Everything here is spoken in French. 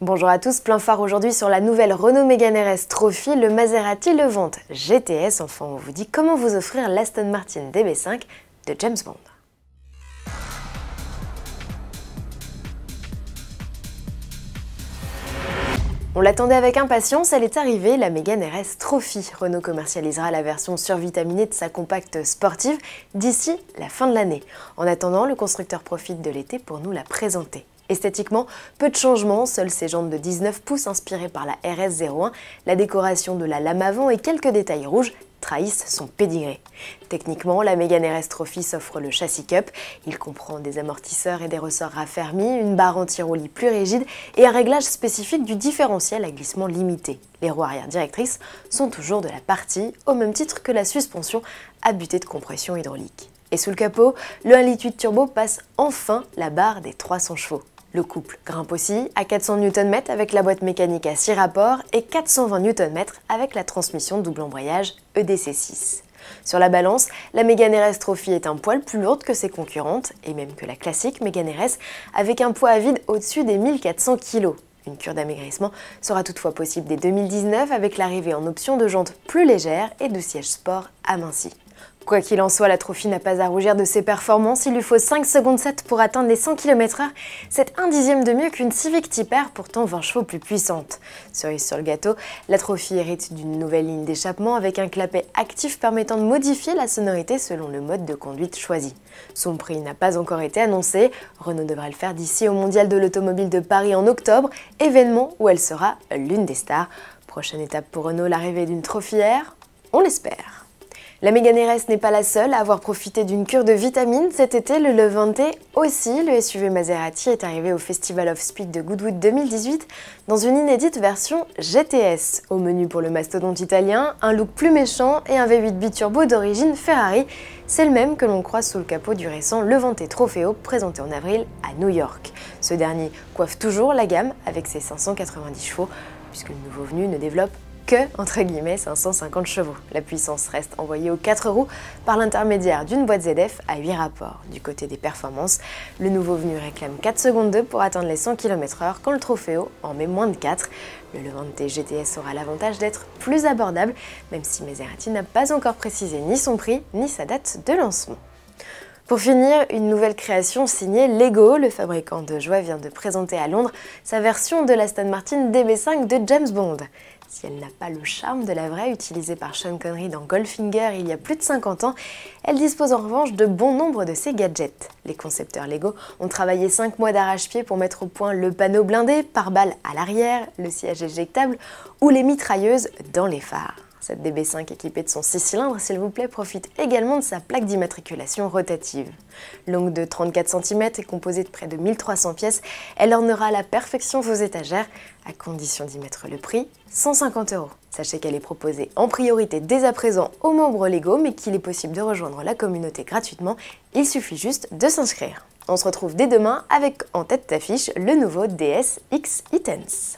Bonjour à tous, plein phare aujourd'hui sur la nouvelle Renault Mégane RS Trophy, le Maserati Levante GTS. Enfin, on vous dit comment vous offrir l'Aston Martin DB5 de James Bond. On l'attendait avec impatience, elle est arrivée, la Mégane RS Trophy. Renault commercialisera la version survitaminée de sa compacte sportive d'ici la fin de l'année. En attendant, le constructeur profite de l'été pour nous la présenter. Esthétiquement, peu de changements, seules ses jantes de 19 pouces inspirées par la RS01, la décoration de la lame avant et quelques détails rouges trahissent son pédigré. Techniquement, la Mégane RS Trophy s'offre le châssis Cup. Il comprend des amortisseurs et des ressorts raffermis, une barre anti-roulis plus rigide et un réglage spécifique du différentiel à glissement limité. Les roues arrière directrices sont toujours de la partie, au même titre que la suspension à butée de compression hydraulique. Et sous le capot, le 1,8 litre turbo passe enfin la barre des 300 chevaux. Le couple grimpe aussi à 400 Nm avec la boîte mécanique à 6 rapports et 420 Nm avec la transmission double embrayage EDC6. Sur la balance, la Mégane RS Trophy est un poil plus lourde que ses concurrentes et même que la classique Mégane RS avec un poids à vide au-dessus des 1400 kg. Une cure d'amaigrissement sera toutefois possible dès 2019 avec l'arrivée en option de jantes plus légères et de sièges sport amincis. Quoi qu'il en soit, la Trophy n'a pas à rougir de ses performances, il lui faut 5 secondes 7 pour atteindre les 100 km/h, c'est un dixième de mieux qu'une Civic Type R, pourtant 20 chevaux plus puissante. Cerise sur le gâteau, la Trophy hérite d'une nouvelle ligne d'échappement avec un clapet actif permettant de modifier la sonorité selon le mode de conduite choisi. Son prix n'a pas encore été annoncé, Renault devrait le faire d'ici au Mondial de l'Automobile de Paris en octobre, événement où elle sera l'une des stars. Prochaine étape pour Renault, l'arrivée d'une Trophy R, on l'espère. La Mégane RS n'est pas la seule à avoir profité d'une cure de vitamines. Cet été, le Levante aussi, le SUV Maserati est arrivé au Festival of Speed de Goodwood 2018 dans une inédite version GTS. Au menu pour le mastodonte italien, un look plus méchant et un V8 biturbo d'origine Ferrari. C'est le même que l'on croise sous le capot du récent Levante Trofeo présenté en avril à New York. Ce dernier coiffe toujours la gamme avec ses 590 chevaux puisque le nouveau venu ne développe que, entre guillemets, 550 chevaux. La puissance reste envoyée aux 4 roues par l'intermédiaire d'une boîte ZF à 8 rapports. Du côté des performances, le nouveau venu réclame 4 secondes 2 pour atteindre les 100 km/h quand le Trofeo en met moins de 4. Le Levante GTS aura l'avantage d'être plus abordable, même si Maserati n'a pas encore précisé ni son prix ni sa date de lancement. Pour finir, une nouvelle création signée Lego. Le fabricant de jouets vient de présenter à Londres sa version de l'Aston Martin DB5 de James Bond. Si elle n'a pas le charme de la vraie utilisée par Sean Connery dans Goldfinger il y a plus de 50 ans, elle dispose en revanche de bon nombre de ses gadgets. Les concepteurs Lego ont travaillé 5 mois d'arrache-pied pour mettre au point le panneau blindé, pare-balles à l'arrière, le siège éjectable ou les mitrailleuses dans les phares. Cette DB5 équipée de son 6 cylindres, s'il vous plaît, profite également de sa plaque d'immatriculation rotative. Longue de 34 cm et composée de près de 1300 pièces, elle ornera à la perfection vos étagères, à condition d'y mettre le prix, 150 €. Sachez qu'elle est proposée en priorité dès à présent aux membres Lego, mais qu'il est possible de rejoindre la communauté gratuitement, il suffit juste de s'inscrire. On se retrouve dès demain avec en tête d'affiche le nouveau DS X e-Tense.